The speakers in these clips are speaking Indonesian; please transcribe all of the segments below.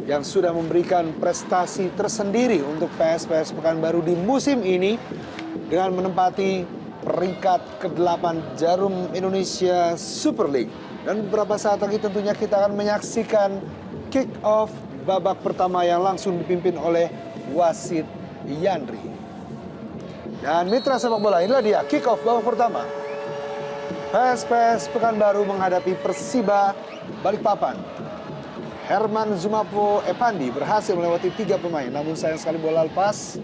yang sudah memberikan prestasi tersendiri untuk PSPS Pekanbaru di musim ini dengan menempati peringkat ke-8 Jarum Indonesia Super League. Dan beberapa saat lagi tentunya kita akan menyaksikan kick off babak pertama yang langsung dipimpin oleh wasit Yandri. Dan mitra sepak bola, inilah dia kick off babak pertama. PSPS Pekanbaru menghadapi Persiba Balikpapan. Herman Zumapo Epandi berhasil melewati 3 pemain, namun sayang sekali bola lepas.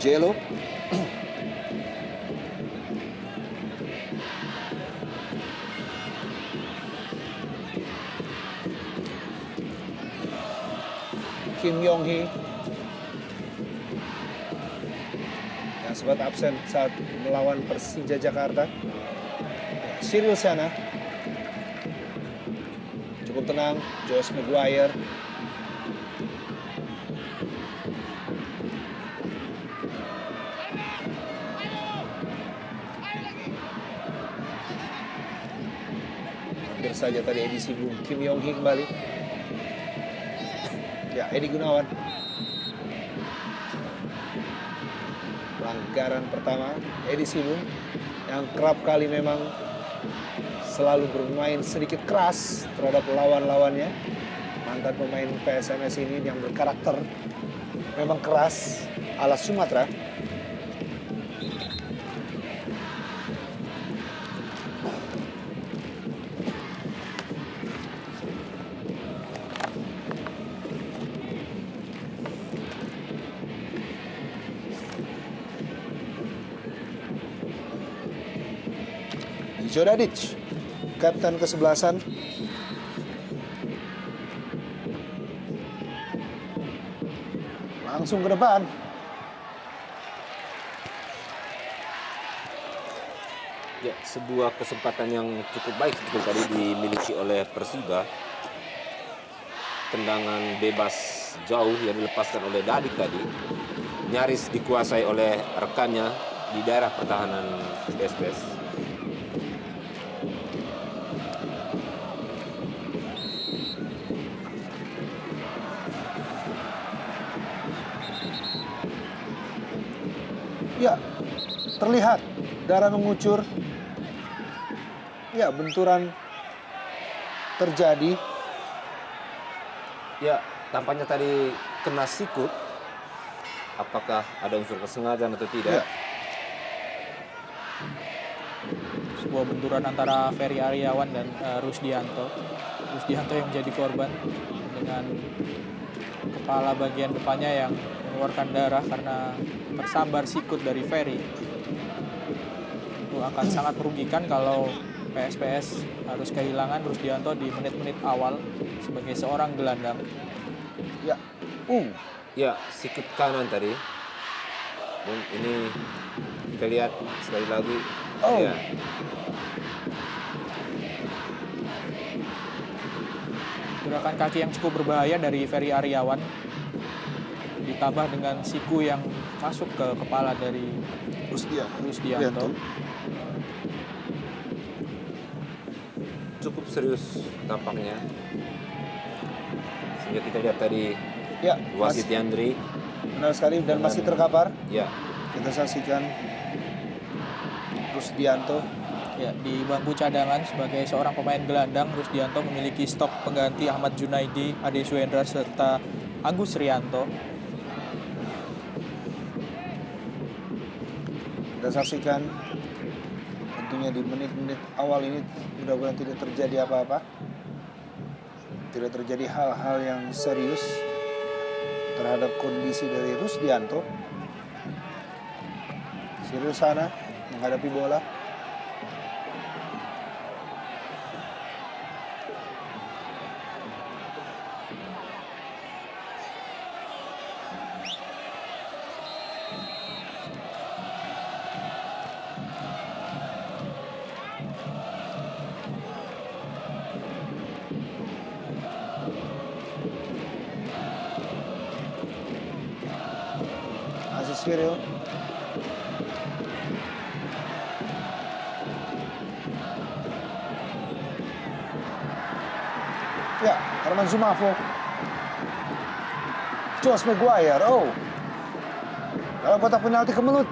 Jelo. Kim Yong Hee yang sempat absen saat melawan Persija Jakarta. Cyril Sana cukup tenang. Josh Maguire. Hampir saja tadi Edi Sibung. Kim Yong Hee kembali. Ya, Edi Gunawan. Pelanggaran pertama, Edi Sibung yang kerap kali memang selalu bermain sedikit keras terhadap lawan-lawannya. Mantan pemain PSMS ini yang berkarakter memang keras ala Sumatera. Jodadic, kapten ke-11. Langsung ke depan. Ya, sebuah kesempatan yang cukup baik seperti tadi dimiliki oleh Persiba. Tendangan bebas jauh yang dilepaskan oleh Dadik tadi nyaris dikuasai oleh rekannya di daerah pertahanan PSPS. Ya, terlihat darah mengucur. Ya, benturan terjadi. Ya, tampaknya tadi kena sikut. Apakah ada unsur kesengajaan atau tidak? Ya. Sebuah benturan antara Ferry Aryawan dan Rusdianto. Rusdianto yang menjadi korban dengan kepala bagian depannya yang mengeluarkan darah karena tersambar sikut dari Ferry. Itu akan sangat merugikan kalau PSPS harus kehilangan Rusdianto di menit-menit awal sebagai seorang gelandang. Ya. Ya, sikut kanan tadi. Dan ini kita lihat sekali lagi. Ya. Gerakan kaki yang cukup berbahaya dari Ferry Aryawan ditambah dengan siku yang masuk ke kepala dari Rusdianto. Cukup serius tampaknya. Sehingga kita lihat tadi Ya, wasit Yandri. benar sekali dan masih terkapar. Ya, Kita saksikan Rusdianto. Ya, di bangku cadangan sebagai seorang pemain gelandang, Rusdianto memiliki stok pengganti Ahmad Junaidi, Ade Suendra, serta Agus Rianto. Kita saksikan tentunya di menit-menit awal ini mudah-mudahan tidak terjadi apa-apa. Tidak terjadi hal-hal yang serius terhadap kondisi dari Rusdianto. Cyril Sana menghadapi bola. Cyril. Ya, Herman Zumafo. Josh Maguire. Oh. Dalam kotak penalti kemelut.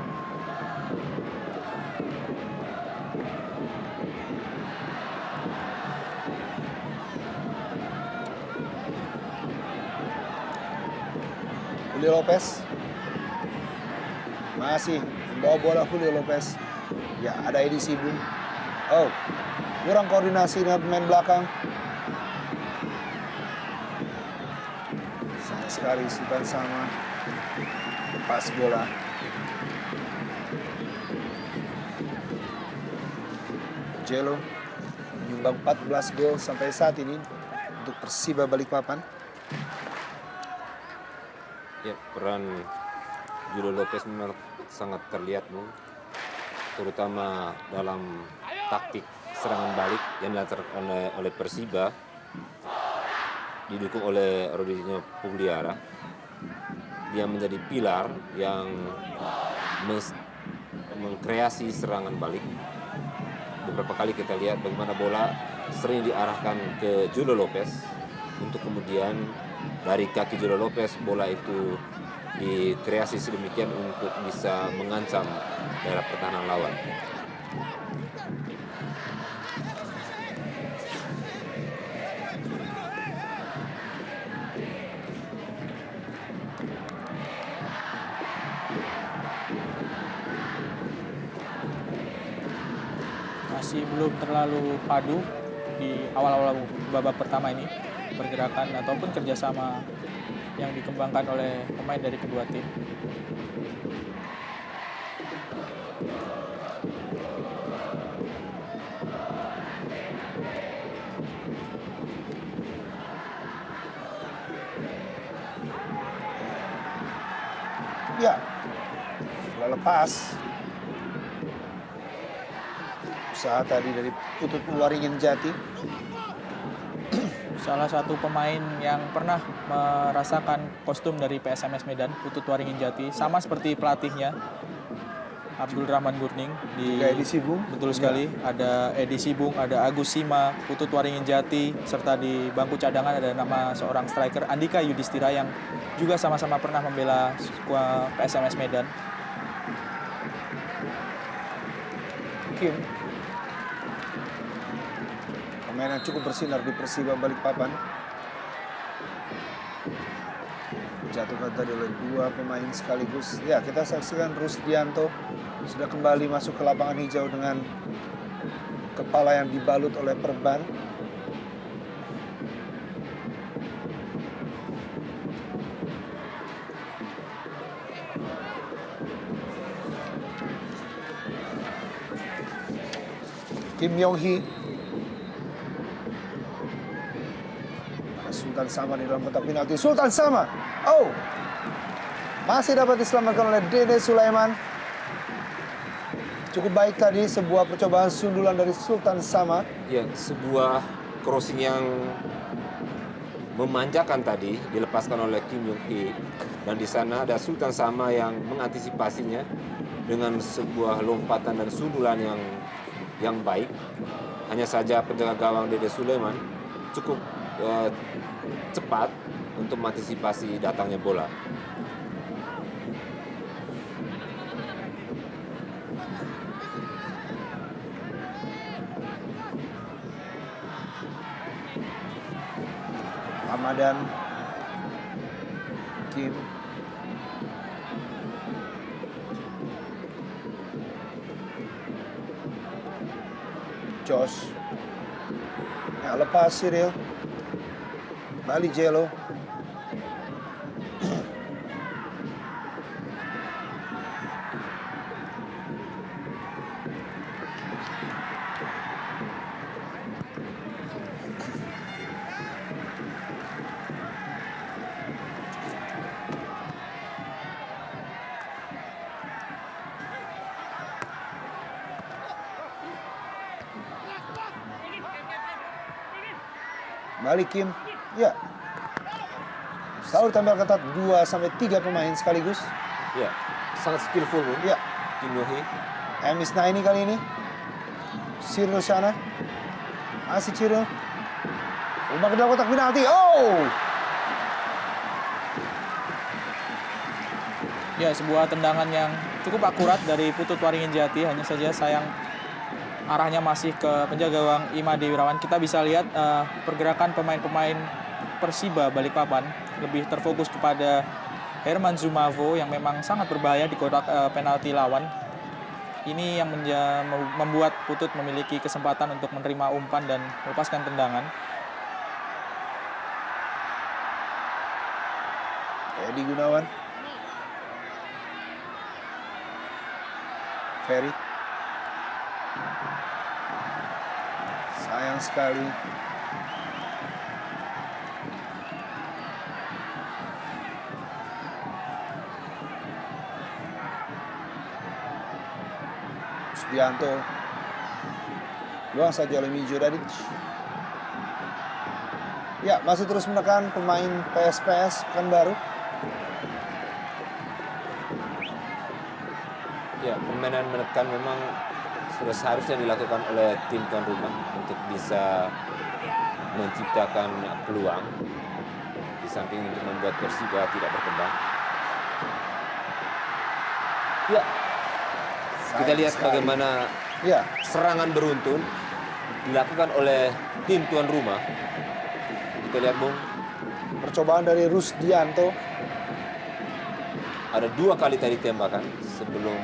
Julio Lopez. Masih membawa bola Julio Lopez. Ya, ada Edi Sibung. Oh, kurang koordinasi dengan pemain belakang. Sayang sekali Sultan Sama. Lepas bola. Jello menyumbang 14 gol sampai saat ini untuk Persiba Balikpapan. Ya, peran Julio Lopez memang sangat terlihat, Bung. Terutama dalam taktik serangan balik yang dilakukan oleh Persiba, didukung oleh Rodrigo Pugliara. Dia menjadi pilar yang mengkreasi serangan balik. Beberapa kali kita lihat bagaimana bola sering diarahkan ke Julio Lopez untuk kemudian dari kaki Julio Lopez bola itu dikreasi sedemikian untuk bisa mengancam daerah pertahanan lawan. Masih belum terlalu padu di awal-awal babak pertama ini pergerakan ataupun kerjasama yang dikembangkan oleh pemain dari kedua tim. Ya, bola lepas. Usaha tadi dari Putut Waringin Jati. Salah satu pemain yang pernah merasakan kostum dari PSMS Medan, Putut Waringin Jati, sama seperti pelatihnya Abdul Rahman Gurning di Edi Sibung. Betul sekali. Ada Edi Sibung, ada Agus Sima, Putut Waringin Jati, serta di bangku cadangan ada nama seorang striker Andika Yudhistira yang juga sama-sama pernah membela skuad PSMS Medan. Kim, pemain yang cukup bersinar di Persiba Balikpapan. Jatuhkan tadi oleh dua pemain sekaligus. Ya, kita saksikan Rusdianto sudah kembali masuk ke lapangan hijau dengan kepala yang dibalut oleh perban. Kim Yong-hee. Sultan Sama di dalam kotak penalti. Sultan Sama. Oh. Masih dapat diselamatkan oleh Dede Sulaiman. Cukup baik tadi sebuah percobaan sundulan dari Sultan Sama. Ya, sebuah crossing yang memanjakan tadi dilepaskan oleh Kim Yong-hee, dan di sana ada Sultan Sama yang mengantisipasinya dengan sebuah lompatan dan sundulan yang baik. Hanya saja penjaga gawang Dede Sulaiman cukup cepat untuk mengantisipasi datangnya bola. Ramadan, Kim, Josh, ya lepas Cyril, Bali Jello, balik Kim, ya. Selalu tampil ketat 2-3 pemain sekaligus. Ya, sangat skillful, Bu. Ya, Kim Yong-hee. Emis Naini kali ini. Cyril sana. Masih Cyril. Umpan ke dalam kotak penalti. Oh! Ya, sebuah tendangan yang cukup akurat dari Putut Waringin Jati. Hanya saja sayang arahnya masih ke penjaga gawang Imade Wirawan. Kita bisa lihat pergerakan pemain-pemain Persiba Balikpapan lebih terfokus kepada Herman Zumavo yang memang sangat berbahaya di kotak penalti lawan. Ini yang membuat Putut memiliki kesempatan untuk menerima umpan dan melepaskan tendangan. Edi Gunawan. Ferry. Sayang sekali. Subianto. Luang saja oleh Mijo Dadic. Ya, masih terus menekan pemain PSPS Pekanbaru. Ya, permainan menekan memang sudah seharusnya dilakukan oleh tim tuan rumah untuk bisa menciptakan peluang di samping untuk membuat Persiba tidak berkembang. Ya, kita lihat bagaimana Ya, serangan beruntun dilakukan oleh tim tuan rumah. Kita lihat, Bung, percobaan dari Rusdianto. ada 2 kali tadi tembakan sebelum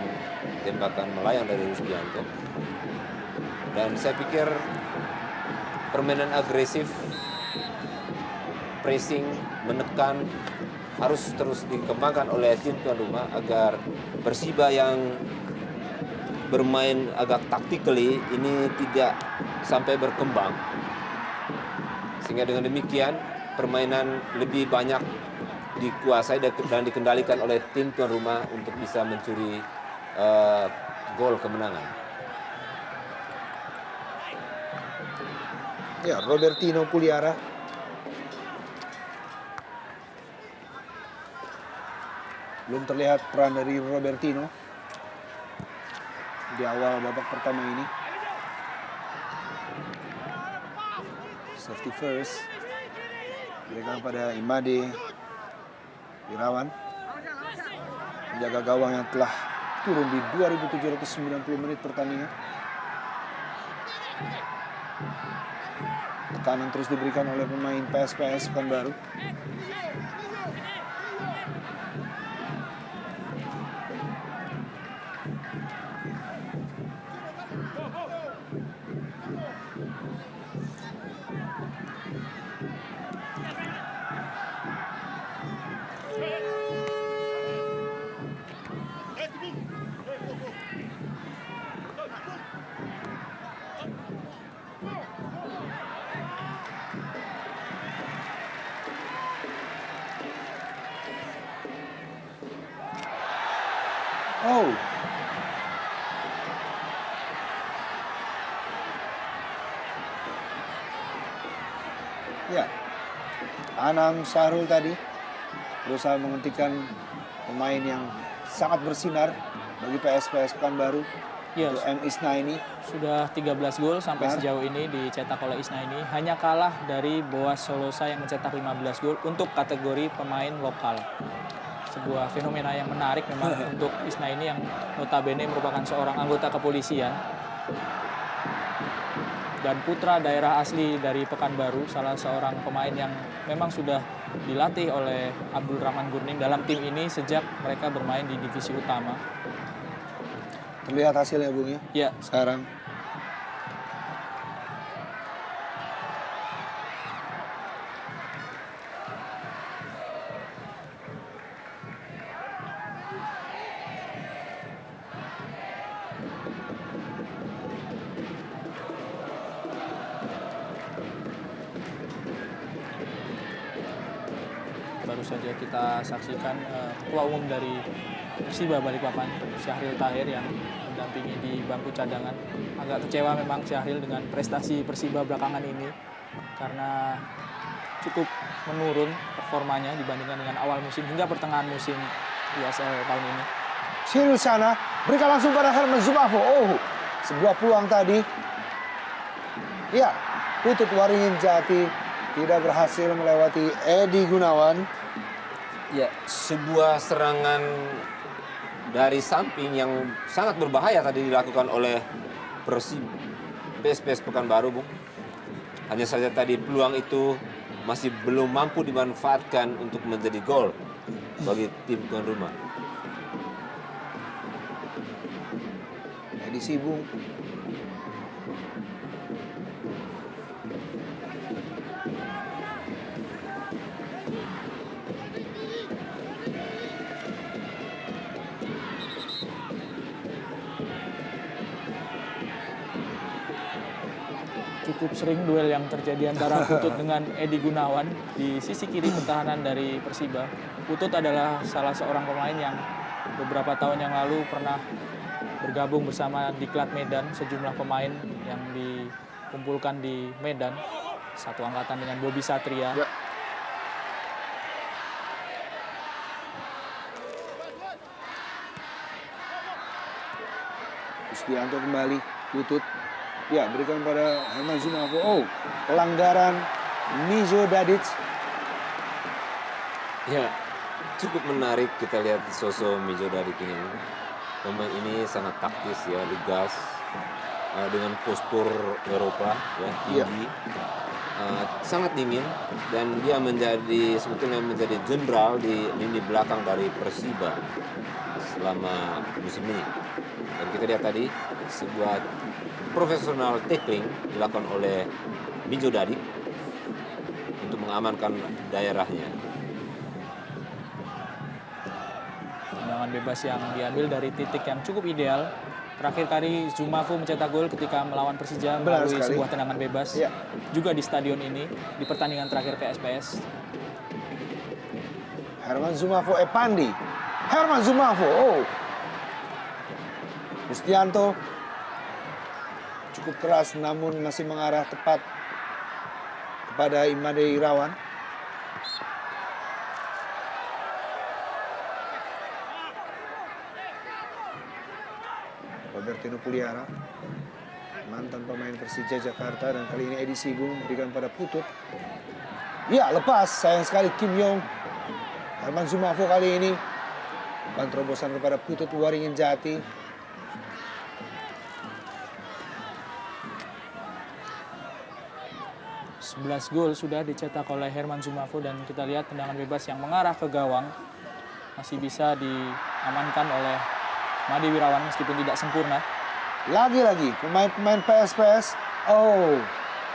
tembakan melayang dari Rusdianto. Dan saya pikir permainan agresif, pressing, menekan harus terus dikembangkan oleh tim tuan rumah agar Persiba yang bermain agak tactically ini tidak sampai berkembang. Sehingga dengan demikian permainan lebih banyak dikuasai dan dikendalikan oleh tim tuan rumah untuk bisa mencuri gol kemenangan. Ya, Robertino Puliara. Belum terlihat peran dari Robertino di awal babak pertama ini. Safety first. Berikan pada Imade Wirawan. Penjaga gawang yang telah turun di 2.790 menit pertandingan. Tekanan terus diberikan oleh pemain PSPS Pekanbaru. Oh. Ya. Anam Sahrul tadi berusaha menghentikan pemain yang sangat bersinar bagi PSPS Pekanbaru. Ya, Itu M. Isnaini. sudah 13 gol sampai sejauh ini dicetak oleh Isnaini. Hanya kalah dari Boas Solosa yang mencetak 15 gol untuk kategori pemain lokal. Sebuah fenomena yang menarik memang untuk Isnaini yang notabene merupakan seorang anggota kepolisian dan putra daerah asli dari Pekanbaru, salah seorang pemain yang memang sudah dilatih oleh Abdul Rahman Gurning dalam tim ini sejak mereka bermain di divisi utama. Terlihat hasilnya, Bung, ya? Ya, Sekarang. baru saja kita saksikan ketua umum dari Persiba Balikpapan, Syahril Tahir, yang mendampingi di bangku cadangan. Agak kecewa memang Syahril dengan prestasi Persiba belakangan ini karena cukup menurun performanya dibandingkan dengan awal musim hingga pertengahan musim USL tahun ini. Cyril sana, berikan langsung pada Herman Zumavo. Oh, sebuah peluang tadi. Ya, Putut Waringin Jati tidak berhasil melewati Edi Gunawan. Ya, sebuah serangan dari samping yang sangat berbahaya tadi dilakukan oleh PSPS Pekanbaru, Bung. Hanya saja tadi peluang itu masih belum mampu dimanfaatkan untuk menjadi gol bagi tim tuan rumah. Edi Sibung. Cukup sering duel yang terjadi antara Putut dengan Edi Gunawan di sisi kiri pertahanan dari Persiba. Putut adalah salah seorang pemain yang beberapa tahun yang lalu pernah bergabung bersama Diklat Medan, sejumlah pemain yang dikumpulkan di Medan, satu angkatan dengan Bobby Satria. Ya. Rusdianto kembali, Putut. Ya, berikan pada Herman Zumafo. Oh, pelanggaran Mijo Dadic. Ya, cukup menarik kita lihat sosok Mijo Dadic ini. Pemain ini sangat taktis ya, lugas, dengan postur Eropa ya, tinggi, sangat dingin, dan dia sebetulnya menjadi jenderal di lini belakang dari Persiba selama musim ini. Dan kita lihat tadi sebuah profesional tackling dilakukan oleh Mijo Dadic untuk mengamankan daerahnya. Tendangan bebas yang diambil dari titik yang cukup ideal. Terakhir kali Zumafo mencetak gol ketika melawan Persija melalui sebuah tendangan bebas. Ya. Juga di stadion ini, di pertandingan terakhir PSPS. Herman Zumafo Epandi. Herman Zumafo. Oh. Rusdianto cukup keras namun masih mengarah tepat kepada Imade Irawan. Robertino Puliara, mantan pemain Persija Jakarta, dan kali ini Edi Sibung berikan pada Putut. Ya, lepas, sayang sekali Kim Yong. Herman Zumafo kali ini umpan terobosan kepada Putut Waringin Jati. 11 gol sudah dicetak oleh Herman Zumafo, dan kita lihat tendangan bebas yang mengarah ke gawang masih bisa diamankan oleh Made Wirawan meskipun tidak sempurna. Lagi-lagi pemain-pemain PSPS. Oh,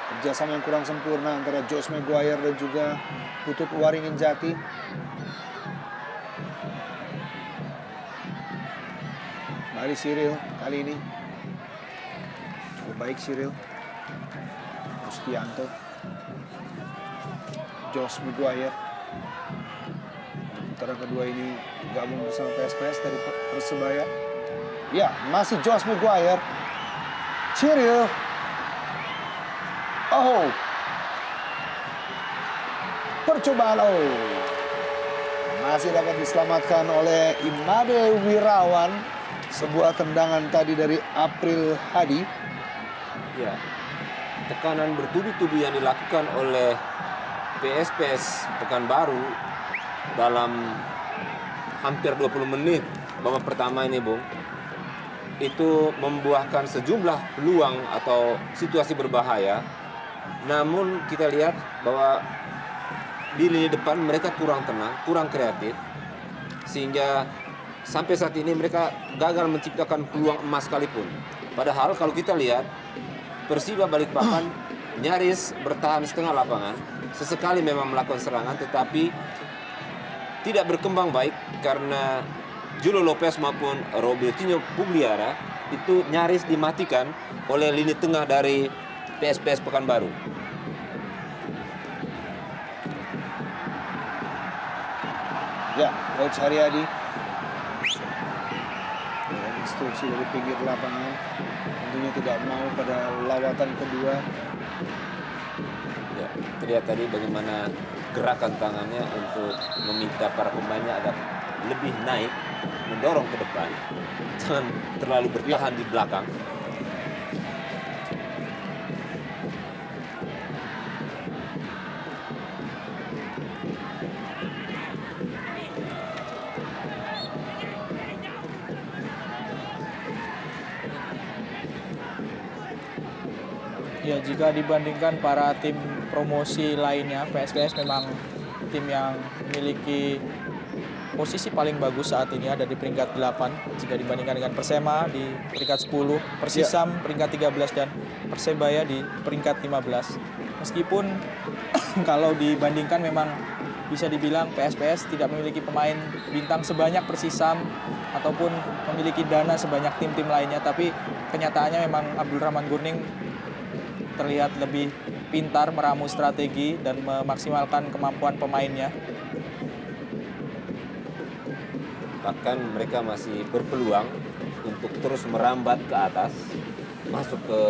kerjasama yang kurang sempurna antara Josh Maguire dan juga Putut Waringin Jati. Kembali Cyril kali ini. Cukup baik Cyril. Rusdianto. Josh Maguire. Putaran kedua ini gabung bersama PSPS dari Persebaya. Ya, masih Josh Maguire. Cyril. Oh. Percobaan. Oh. Masih dapat diselamatkan oleh Imade Wirawan. Sebuah tendangan tadi dari April Hadi. Ya, tekanan bertubi-tubi yang dilakukan oleh PSPS Pekanbaru dalam hampir 20 menit babak pertama ini, Bung, itu membuahkan sejumlah peluang atau situasi berbahaya. Namun kita lihat bahwa di lini depan mereka kurang tenang, kurang kreatif, sehingga sampai saat ini mereka gagal menciptakan peluang emas sekalipun. Padahal kalau kita lihat Persiba Balikpapan nyaris bertahan setengah lapangan, sesekali memang melakukan serangan, tetapi tidak berkembang baik karena Julio Lopez maupun Robertinho Pugliara itu nyaris dimatikan oleh lini tengah dari PSPS Pekanbaru. Ya, Coach Haryadi. Instruksi dari pinggir lapangan. Tentunya tidak mau pada lawatan kedua. Ya, terlihat tadi bagaimana gerakan tangannya untuk meminta para pemainnya agar lebih naik, mendorong ke depan, jangan terlalu bertahan di belakang. jika dibandingkan para tim promosi lainnya, PSPS memang tim yang memiliki posisi paling bagus saat ini, ada di peringkat 8 jika dibandingkan dengan Persema di peringkat 10, Persisam peringkat 13 dan Persebaya di peringkat 15. Meskipun kalau dibandingkan memang bisa dibilang PSPS tidak memiliki pemain bintang sebanyak Persisam ataupun memiliki dana sebanyak tim-tim lainnya, tapi kenyataannya memang Abdul Rahman Gurning terlihat lebih pintar meramu strategi dan memaksimalkan kemampuan pemainnya. Bahkan mereka masih berpeluang untuk terus merambat ke atas, masuk ke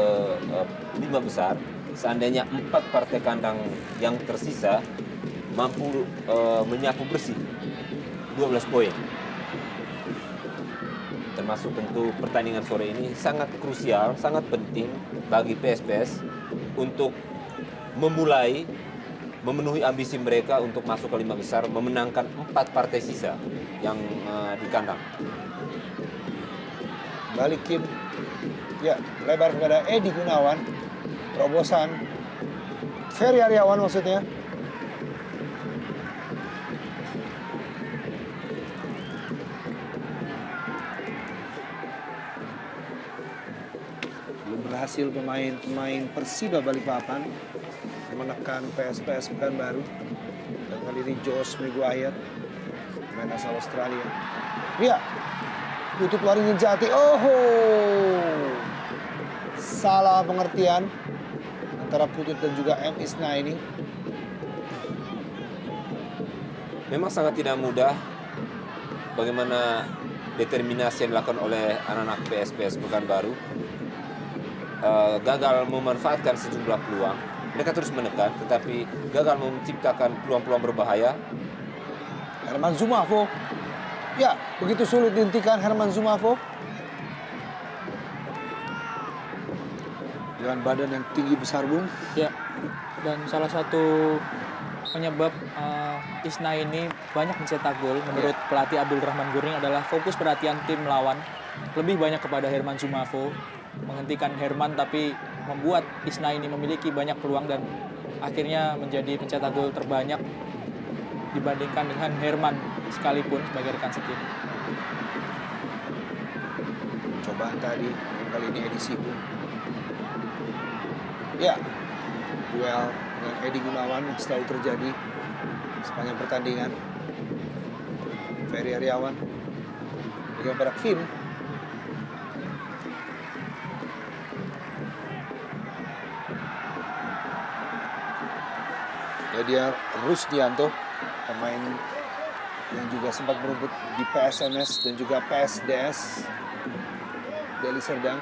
5 besar. Seandainya 4 partai kandang yang tersisa mampu menyapu bersih 12 poin. Termasuk tentu pertandingan sore ini sangat krusial, sangat penting bagi PSPS untuk memenuhi ambisi mereka untuk masuk ke 5 besar, memenangkan 4 partai sisa yang di kandang. Balik Kim. Ya, lebar kepada Edi Gunawan. Terobosan. Ferry Aryawan maksudnya. Belum berhasil pemain Persiba Balikpapan menekan PSPS Pekanbaru. Dan kali ini Josh Maguire, pemain asal Australia. Ya, tutup larinya Jati. Salah pengertian antara Putut dan juga M. Isna ini. Memang sangat tidak mudah bagaimana determinasi yang dilakukan oleh anak-anak PSPS Pekanbaru. Gagal memanfaatkan sejumlah peluang. Mereka terus menekan, tetapi gagal menciptakan peluang-peluang berbahaya. Herman Zumafo. Ya, begitu sulit dihentikan Herman Zumafo. Dengan badan yang tinggi besar, Bung. Ya, dan salah satu penyebab Isna ini banyak mencetak gol menurut pelatih Abdul Rahman Gurning adalah fokus perhatian tim lawan lebih banyak kepada Herman Zumafo, menghentikan Herman tapi membuat Isna ini memiliki banyak peluang dan akhirnya menjadi pencetak gol terbanyak dibandingkan dengan Herman sekalipun sebagai rekan setim. Cobaan tadi, kali ini Edi Sibu. Ya, duel dengan Edi Gunawan yang selalu terjadi sepanjang pertandingan. Ferry Aryawan dengan pada Kim. Ya, dia Rusdianto, pemain yang juga sempat merebut di PSMS dan juga PSDS Deli Serdang.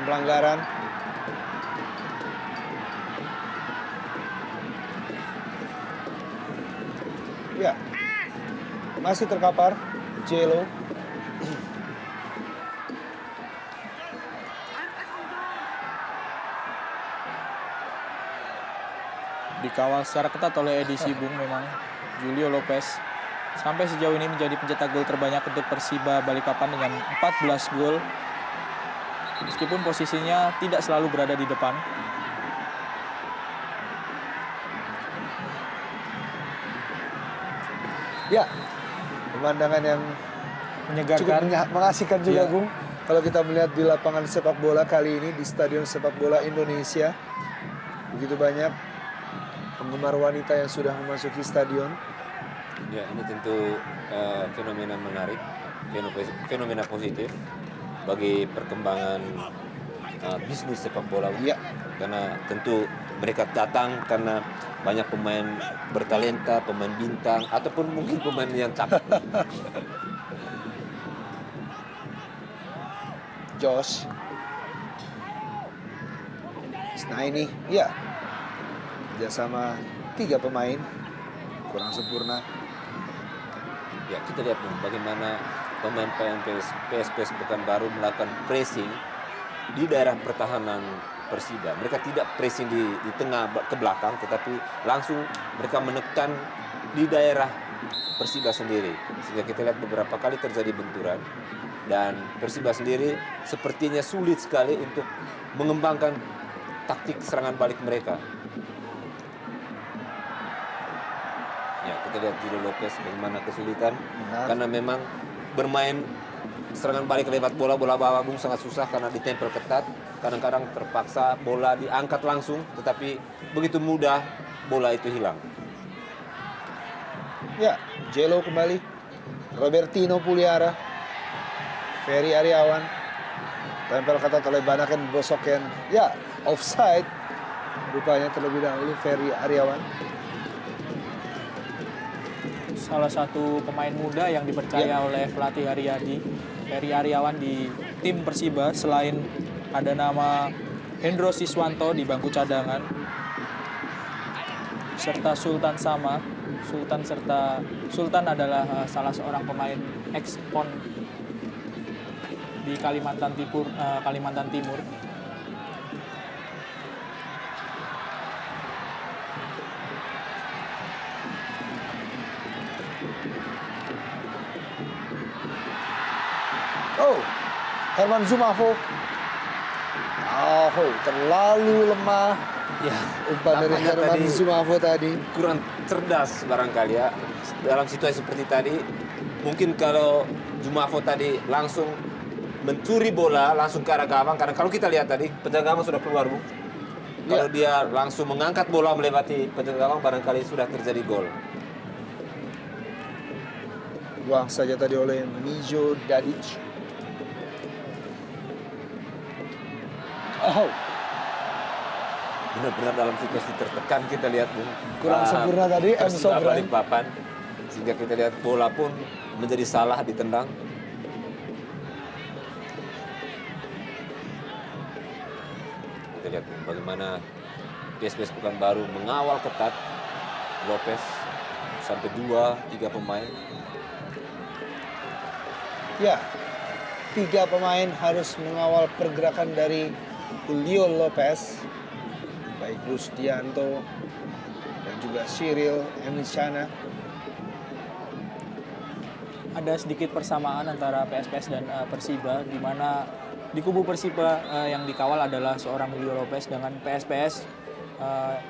Pelanggaran. Ya, masih terkapar Jelo. Dikawal secara ketat oleh Edi Sibung memang Julio Lopez sampai sejauh ini menjadi pencetak gol terbanyak untuk Persiba Balikpapan dengan 14 gol. Meskipun posisinya tidak selalu berada di depan. Ya, pemandangan yang cukup Menyegarkan. mengasihkan juga, Ya. Bung. Kalau kita melihat di lapangan sepak bola kali ini di Stadion Sepak Bola Indonesia, begitu banyak penggemar wanita yang sudah memasuki stadion. Ya, ini tentu fenomena menarik, fenomena positif bagi perkembangan bisnis sepak bola. Ya. Karena tentu mereka datang karena banyak pemain bertalenta, pemain bintang, ataupun mungkin pemain yang cakep. Josh. Nah ini, ya, kerjasama 3 pemain kurang sempurna. Ya, kita lihat nih bagaimana pemain PSPS Pekanbaru melakukan pressing di daerah pertahanan Persiba. Mereka tidak pressing di tengah ke belakang, tetapi langsung mereka menekan di daerah Persiba sendiri. Sehingga kita lihat beberapa kali terjadi benturan. Dan Persiba sendiri sepertinya sulit sekali untuk mengembangkan taktik serangan balik mereka. Ya, kita lihat Julio Lopez bagaimana kesulitan. Benar. Karena memang bermain serangan balik lewat bola bawah Bung sangat susah karena ditempel ketat. Kadang-kadang terpaksa bola diangkat langsung, tetapi begitu mudah bola itu hilang. Ya, Jelo kembali. Robertino Puliara. Ferry Aryawan. Tempel ketat oleh Banaken Bosoken. Ya, offside. Rupanya terlebih dahulu Ferry Aryawan. Salah satu pemain muda yang dipercaya oleh pelatih Haryadi, Ferry Aryawan di tim Persiba, selain ada nama Hendro Siswanto di bangku cadangan, serta Sultan Sama. Sultan adalah salah seorang pemain ex-PON di Kalimantan Timur. Oh, Herman Zumafo. Oh, terlalu lemah. Ya, Umpan dari tampaknya Herman tadi Zumafo tadi. kurang cerdas barangkali ya. Dalam situasi seperti tadi, mungkin kalau Zumafo tadi langsung mencuri bola langsung ke arah gawang, karena kalau kita lihat tadi penjaga gawang sudah keluar, Bu. Kalau dia langsung mengangkat bola melewati penjaga gawang, barangkali sudah terjadi gol. Buang saja tadi oleh Mijo Dadic. Oh, Benar-benar dalam situasi tertekan kita lihat, Bung. kurang sempurna tadi M. Persiba Sobran. Balikpapan. Sehingga kita lihat bola pun menjadi salah ditendang. Kita lihat bagaimana PSPS Pekanbaru mengawal ketat Lopez sampai 2-3 pemain. Ya, 3 pemain harus mengawal pergerakan dari Julio Lopez, baik Rusdianto dan juga Cyril Emichana. Ada sedikit persamaan antara PSPS dan Persiba, di mana di kubu Persiba yang dikawal adalah seorang Julio Lopez, dengan PSPS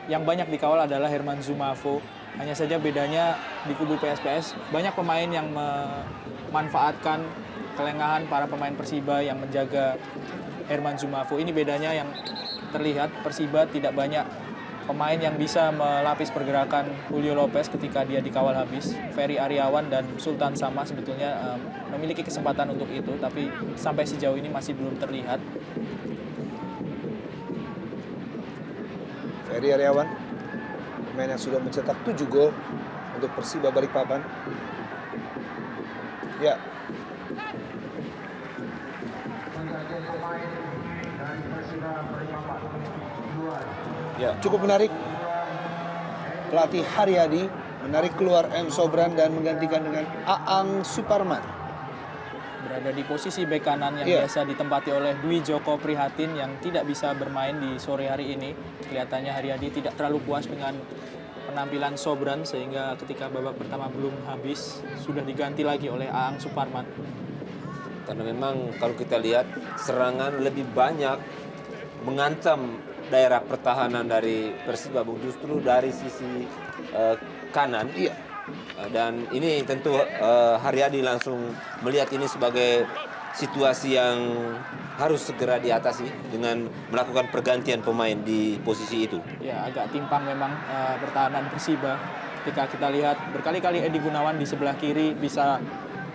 yang banyak dikawal adalah Herman Zumafo. Hanya saja bedanya di kubu PSPS banyak pemain yang memanfaatkan kelengahan para pemain Persiba yang menjaga Herman Zumafo. Ini bedanya yang terlihat, Persiba tidak banyak pemain yang bisa melapis pergerakan Julio Lopez ketika dia dikawal habis. Ferry Aryawan dan Sultan Sama sebetulnya memiliki kesempatan untuk itu, tapi sampai sejauh ini masih belum terlihat. Ferry Aryawan, pemain yang sudah mencetak 7 gol untuk Persiba Balikpapan. Ya, Ya, cukup menarik. Pelatih Haryadi menarik keluar M. Sobran dan menggantikan dengan Aang Suparman. Berada di posisi bek kanan yang biasa ditempati oleh Dwi Joko Prihatin yang tidak bisa bermain di sore hari ini. Kelihatannya Haryadi tidak terlalu puas dengan penampilan Sobran, sehingga ketika babak pertama belum habis sudah diganti lagi oleh Aang Suparman. karena memang kalau kita lihat serangan lebih banyak mengancam daerah pertahanan dari Persiba, justru dari sisi kanan. Iya. Dan ini tentu Haryadi langsung melihat ini sebagai situasi yang harus segera diatasi dengan melakukan pergantian pemain di posisi itu. Ya, agak timpang memang pertahanan Persiba. Ketika kita lihat berkali-kali Edi Gunawan di sebelah kiri bisa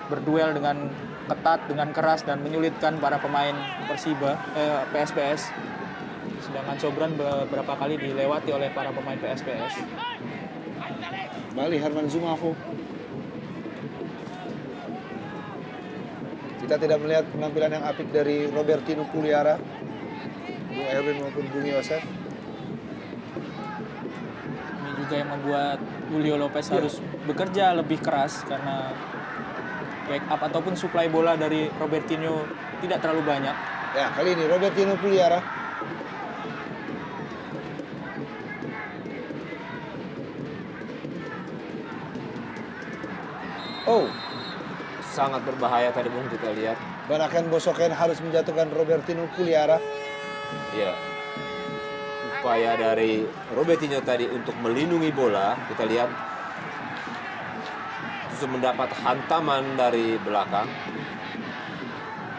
berduel dengan ketat, dengan keras, dan menyulitkan para pemain Persiba, PSPS. Sedangkan Sobran beberapa kali dilewati oleh para pemain PSPS. Kembali Herman Zumafo. Kita tidak melihat penampilan yang apik dari Robertino Puliara, Bung Erwin maupun Bung Yosef. Ini juga yang membuat Julio Lopez harus bekerja lebih keras karena backup ataupun suplai bola dari Robertino tidak terlalu banyak. Ya, kali ini Robertino Puliara. Oh, Sangat berbahaya tadi Bung, kita lihat. Banaken Bosoken harus menjatuhkan Robertinho Puliara. Ya. Upaya dari Robertinho tadi untuk melindungi bola, kita lihat justru mendapat hantaman dari belakang.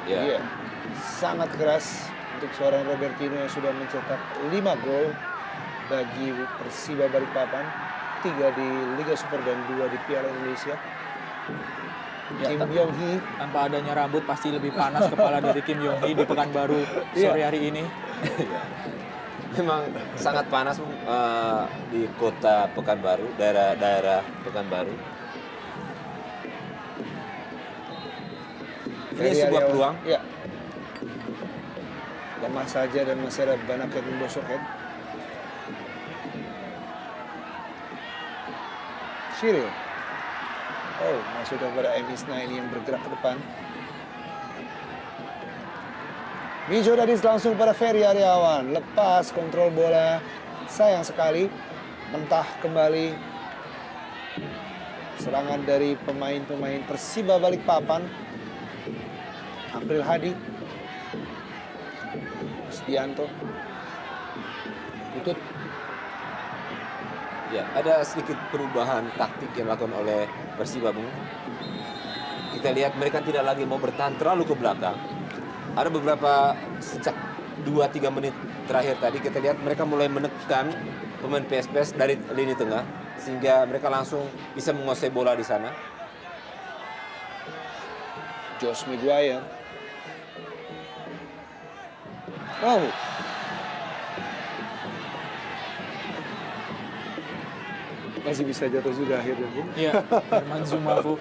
Ya. Iya, sangat keras untuk seorang Robertinho yang sudah mencetak 5 gol bagi Persiba Balikpapan, 3 di Liga Super dan 2 di Piala Indonesia. Ya, Kim Yong Hee, tanpa adanya rambut pasti lebih panas kepala dari Kim Yong Hee di Pekanbaru sore hari ini. Memang sangat panas Bung, di kota Pekanbaru, daerah Pekanbaru. Ini Ferry sebuah Aryawan. peluang. Ya. Lemah saja dan masih ada Banaken Bosoken. Cyril. Oh, masuk kepada Emisna ini yang bergerak ke depan. Mijo Dadis langsung pada Ferry Aryawan. Lepas kontrol bola. Sayang sekali. Mentah kembali. Serangan dari pemain-pemain Persiba Balikpapan. April Hadi. Rusdianto. Putut. Ya, ada sedikit perubahan taktik yang dilakukan oleh Persiba, Bung. Kita lihat mereka tidak lagi mau bertahan terlalu ke belakang. Ada beberapa sejak 2-3 menit terakhir tadi kita lihat mereka mulai menekan pemain PSPS dari lini tengah sehingga mereka langsung bisa menguasai bola di sana. Josh Maguire. Oh. Masih bisa jatuh juga akhirnya, Bung. Iya, Herman Zumafu.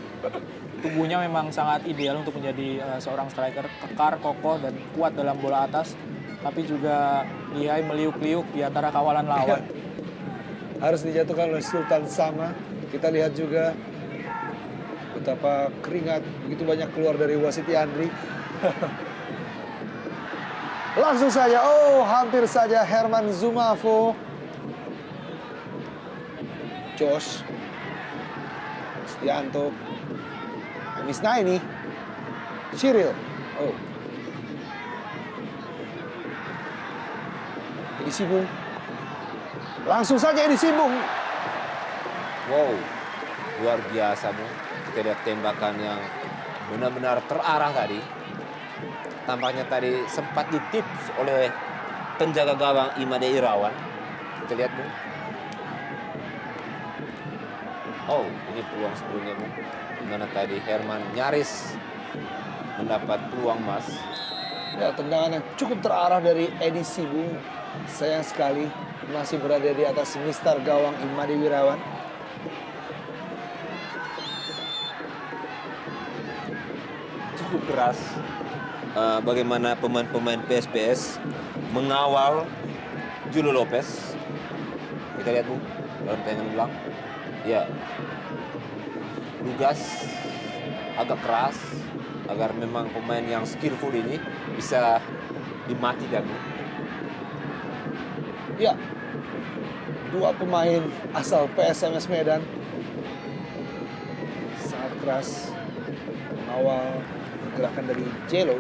Tubuhnya memang sangat ideal untuk menjadi seorang striker, kekar, kokoh, dan kuat dalam bola atas. Tapi juga lihai meliuk-liuk di antara kawalan lawan. Harus dijatuhkan oleh Sultan Sama. Kita lihat juga betapa keringat begitu banyak keluar dari wasit Andri. Langsung saja, oh hampir saja Herman Zumafo. Josh Stianto, Emisna ini, Cyril, oh, Edi Sibung, langsung saja Edi Sibung. Wow, luar biasa, Bung. Kita lihat tembakan yang benar-benar terarah tadi. Tampaknya tadi sempat ditips oleh penjaga gawang Imade Irawan. Kita lihat, Bung. Oh, ini peluang sebelumnya, Bung. Di mana tadi Herman nyaris mendapat peluang emas. Ya, tendangan yang cukup terarah dari Edi Sibung. Sayang sekali masih berada di atas mistar gawang Imade Wirawan. Cukup keras. Bagaimana pemain-pemain PSPS mengawal Julio Lopez. Kita lihat, Bung, dalam tayangan ulang. Ya, lugas, agak keras, agar memang pemain yang skillful ini bisa dimatikan. Ya, dua pemain asal PSMS Medan sangat keras mengawal gerakan dari Jelo.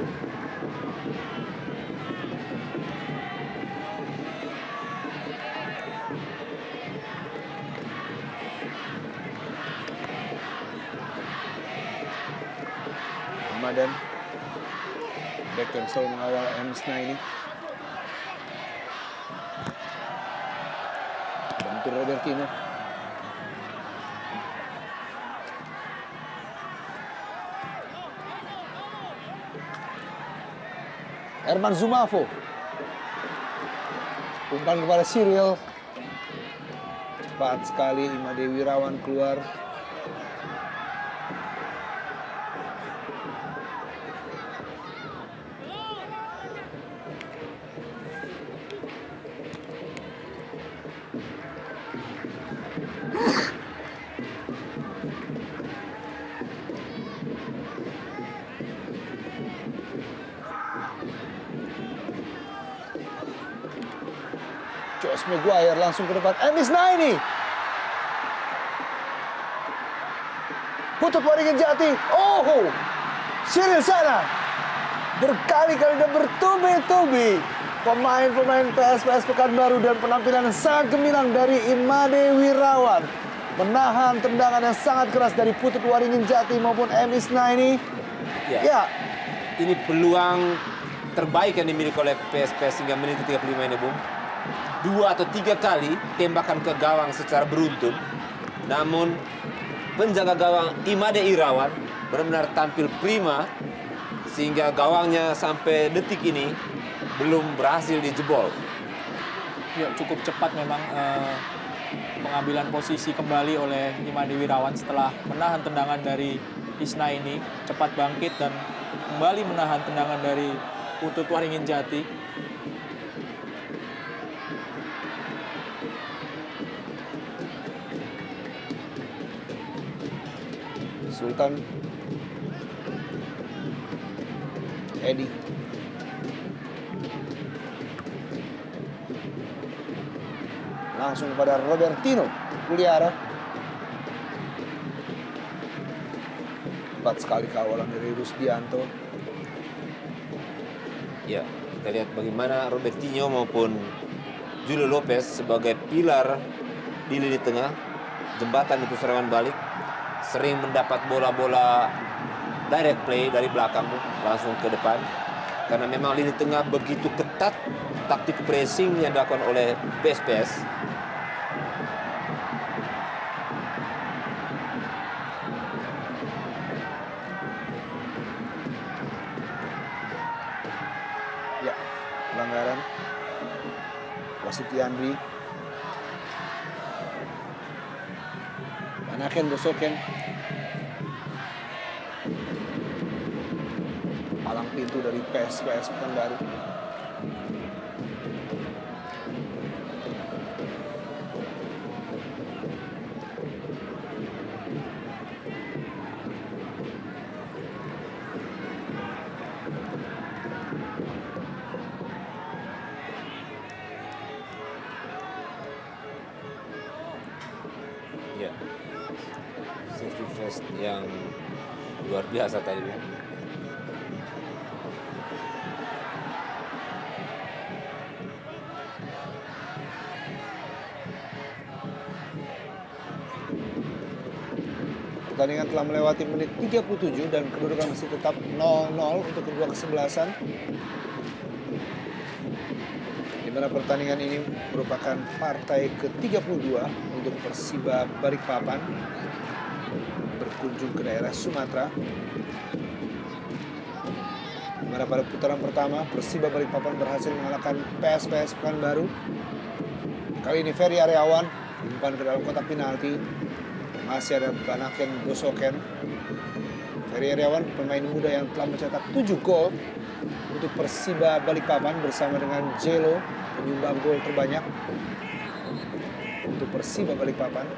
Ramadan back yang selalu mengawal Emisna ini. Bentur Robertinho. Herman Zumafo. Umpan kepada Cyril. Cepat sekali Imade Wirawan keluar. Josh Maguire langsung ke depan. Emisna ini. Putu Waringin Jati. Oh, Cyril sana. Berkali-kali dan bertubi-tubi pemain-pemain PSPS Pekanbaru dan penampilan yang sangat gemilang dari Imade Wirawan. Menahan tendangan yang sangat keras dari Putu Waringin Jati maupun M. Isna ini. Ya. Ini peluang terbaik yang dimiliki oleh PSPS hingga menit ke-35 ini, Bung. 2 atau 3 kali tembakan ke gawang secara beruntun. Namun penjaga gawang Imade Irawan benar-benar tampil prima sehingga gawangnya sampai detik ini belum berhasil dijebol. Ya, cukup cepat memang pengambilan posisi kembali oleh Imade Wirawan setelah menahan tendangan dari Isna ini, cepat bangkit dan kembali menahan tendangan dari Putu Waringin Jati. Sultan, Edi, langsung kepada Robertino Puliara. Cepat sekali kawalan dari Rusdianto. Ya, kita lihat bagaimana Robertinho maupun Julio Lopez sebagai pilar di lini tengah, jembatan untuk serangan balik, sering mendapat bola-bola direct play dari belakang langsung ke depan. Karena memang lini tengah begitu ketat, taktik pressing yang dilakukan oleh PSPS. Ya, pelanggaran. Wasit Yandri. Manaken Bosoken. Palang pintu dari PSPS Pekanbaru. Ya, safety first yang luar biasa tadi. Pertandingan telah melewati menit 37 dan kedudukan masih tetap 0-0 untuk kedua kesebelasan. Di mana pertandingan ini merupakan partai ke-32 untuk Persiba Balikpapan berkunjung ke daerah Sumatera. Di mana pada putaran pertama Persiba Balikpapan berhasil mengalahkan PSPS Pekanbaru. Kali ini Ferry Aryawan diumpan ke dalam kotak penalti. Masih ada Banaken Bosoken. Ferry Aryawan, pemain muda yang telah mencetak 7 gol untuk Persiba Balikpapan bersama dengan Jelo, penyumbang gol terbanyak untuk Persiba Balikpapan.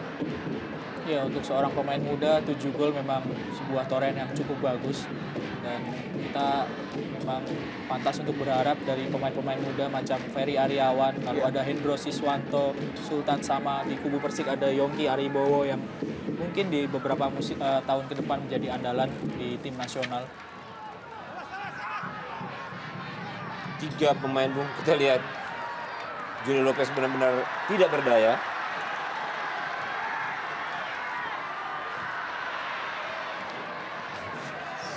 Ya, untuk seorang pemain muda 7 gol memang sebuah toren yang cukup bagus dan kita memang pantas untuk berharap dari pemain-pemain muda macam Ferry Aryawan, lalu ada Hendro Siswanto, Sultan Sama, di kubu Persik ada Yongki Aribowo yang mungkin di beberapa tahun ke depan menjadi andalan di tim nasional. 3 pemain, Bung, kita lihat Julio Lopez benar-benar tidak berdaya.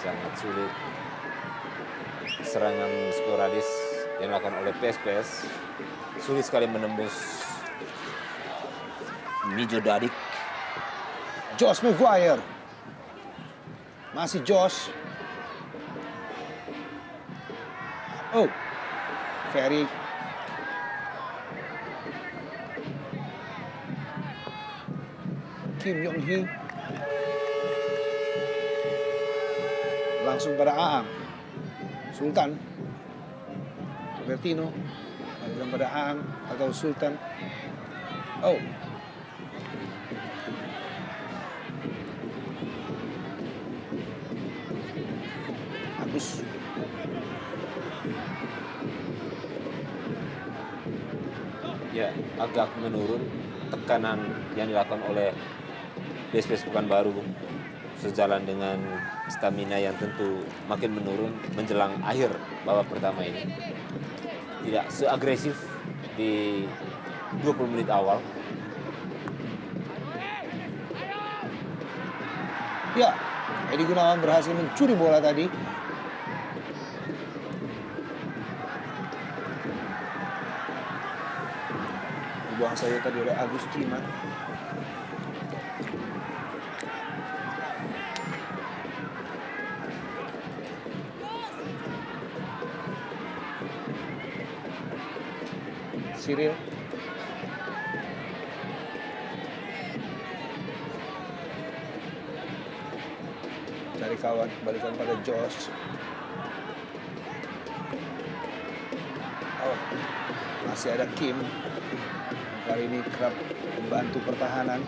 Sangat sulit serangan sporadis yang dilakukan oleh PSPS. Sulit sekali menembus Mijo Dadik. Josh Maguire. Masih Josh. Oh, Ferry. Kim Yong Hee. Langsung pada Aang. Sultan. Robertino. Langsung pada Aang atau Sultan. Oh. Agus. Ya, agak menurun tekanan yang dilakukan oleh PSPS Pekanbaru, Bung. sejalan dengan stamina yang tentu makin menurun menjelang akhir babak pertama ini. Tidak seagresif di 20 menit awal. Ya, Edi Gunawan berhasil mencuri bola tadi. Dibuang saja tadi oleh Agus Cima. Cyril. Cari kawan, kembalikan pada Josh. Oh, masih ada Kim. Kali ini kerap membantu pertahanan.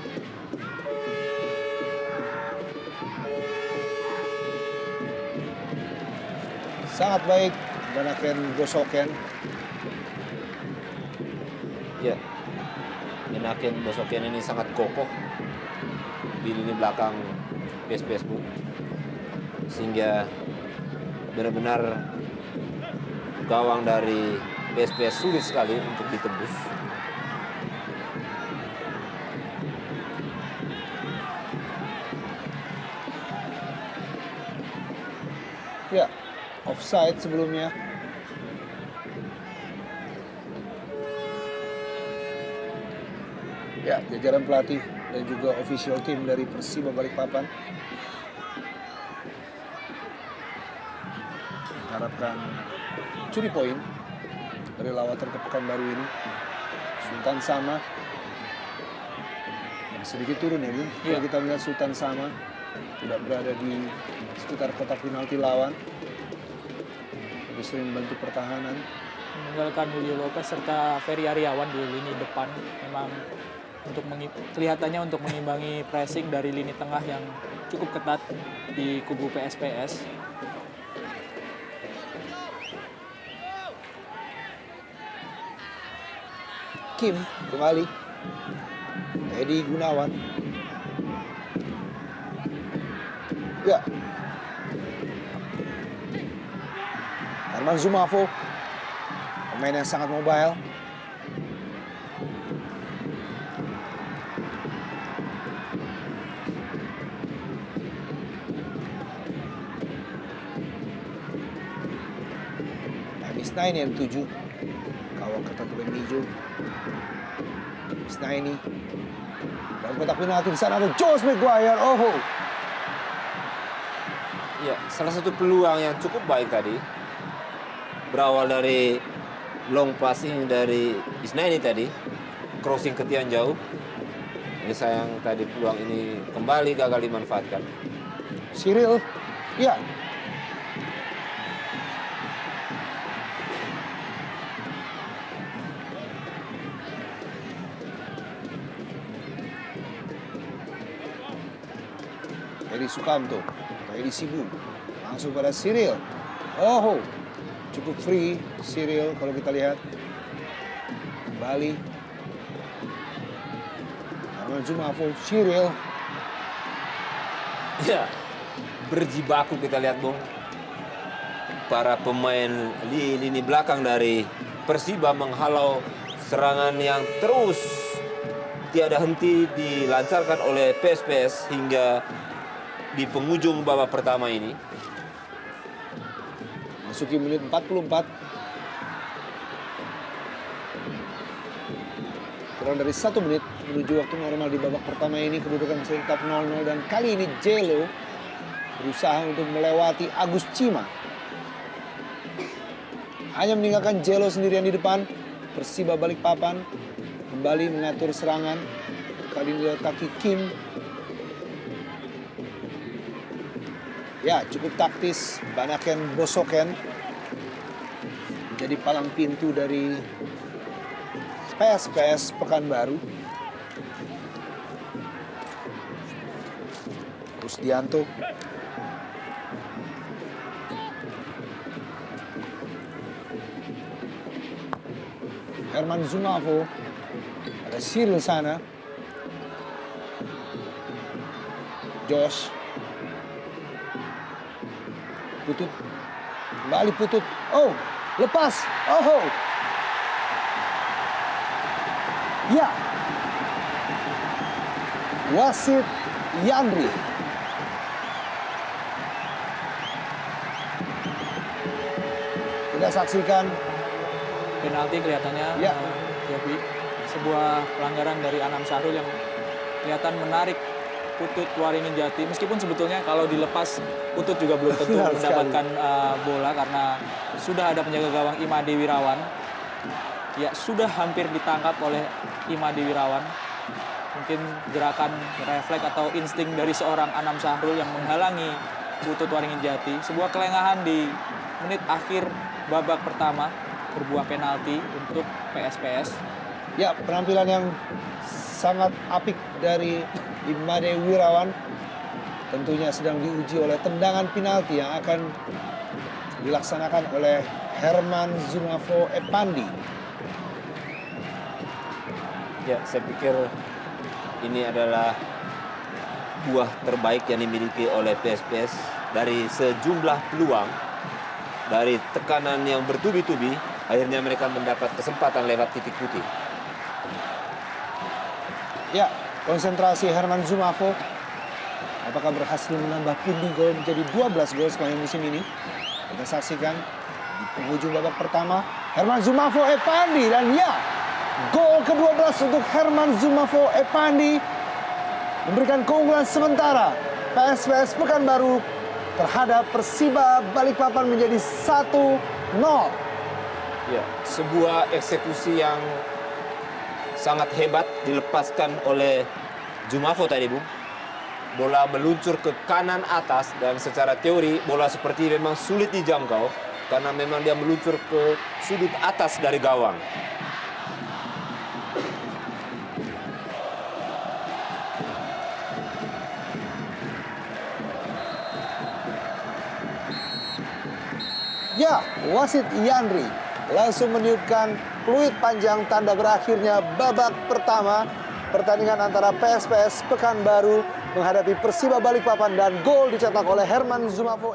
Sangat baik, Banaken Bosoken. Ya, Menaken Bosoken ini sangat kokoh di lini belakang PSPS Bu, sehingga benar-benar gawang dari PSPS sulit sekali untuk ditembus. Ya, offside sebelumnya. Ya, jajaran pelatih dan juga official team dari Persiba Balikpapan harapkan curi poin dari lawatan ke Pekanbaru ini. Sultan Sama yang sedikit turun ya, Bung. Kalau kita melihat Sultan Sama tidak berada di sekitar kotak penalti lawan, lebih sering membantu pertahanan. Meninggalkan Julio Lopez serta Ferry Aryawan di lini depan memang untuk kelihatannya untuk mengimbangi pressing dari lini tengah yang cukup ketat di kubu PSPS. Kim kembali. Edi Gunawan. Ya. Herman Zumafo. Pemain yang sangat mobile. Isnaini yang 7. Kawang ketat oleh Mijo. Isnaini. Dan kotak penalti di sana ada Josh Maguire. Oh. Ya, salah satu peluang yang cukup baik tadi berawal dari long passing dari Isnaini tadi, crossing ke tiang jauh. Ini sayang tadi peluang ini kembali gagal dimanfaatkan. Cyril. Ya. Edi Sukamto, Edi Sibu, langsung pada Cyril. Oh, cukup free Cyril kalau kita lihat. Kembali. Herman Zumafo, Cyril. Ya, berjibaku kita lihat Bung. Para pemain di lini belakang dari Persiba menghalau serangan yang terus tiada henti dilancarkan oleh PSPS hingga di penghujung babak pertama ini. Masuki menit 44. Kurang dari 1 menit menuju waktu normal di babak pertama ini. Kedudukan masih tetap 0-0 dan kali ini Jelo berusaha untuk melewati Agus Cima. Hanya meninggalkan Jelo sendirian di depan. Persiba Balikpapan kembali mengatur serangan. Kali ini lewat kaki Kim. Ya, cukup taktis. Banaken Bosoken jadi palang pintu dari PSPS Pekanbaru. Rusdianto. Herman Zumafo. Ada Cyril sana. Josh. Putut. Kembali Putut. Oh, lepas. Oh. Ya. Wasit Yandri. Kita saksikan Penalti kelihatannya, Ya. Yopi. Sebuah pelanggaran dari Anam Sahrul yang kelihatan menarik Putut Waringin Jati. Meskipun sebetulnya kalau dilepas Putut juga belum tentu Benar mendapatkan bola karena sudah ada penjaga gawang Imade Wirawan. Ya, sudah hampir ditangkap oleh Imade Wirawan. Mungkin gerakan refleks atau insting dari seorang Anam Sahrul yang menghalangi Putut Waringin Jati. Sebuah kelengahan di menit akhir babak pertama, berbuah penalti untuk PSPS. ya penampilan yang sangat apik dari Imade Wirawan. Tentunya sedang diuji oleh tendangan penalti yang akan dilaksanakan oleh Herman Zumafo Epandi. Ya, saya pikir ini adalah buah terbaik yang dimiliki oleh PSPS dari sejumlah peluang, dari tekanan yang bertubi-tubi, akhirnya mereka mendapat kesempatan lewat titik putih. Ya, konsentrasi Herman Zumafo. Apakah berhasil menambah pundi gol menjadi 12 gol sepanjang musim ini? Kita saksikan di penghujung babak pertama. Herman Zumafo Epandi dan ya, gol ke-12 untuk Herman Zumafo Epandi memberikan keunggulan sementara PSPS Pekanbaru terhadap Persiba Balikpapan menjadi 1-0. Ya, sebuah eksekusi yang sangat hebat dilepaskan oleh Zumafo tadi, Bung. Bola meluncur ke kanan atas dan secara teori bola seperti memang sulit dijangkau karena memang dia meluncur ke sudut atas dari gawang. Ya, wasit Yandri langsung meniupkan peluit panjang tanda berakhirnya babak pertama pertandingan antara PSPS Pekanbaru menghadapi Persiba Balikpapan dan gol dicetak oleh Herman Zumafo.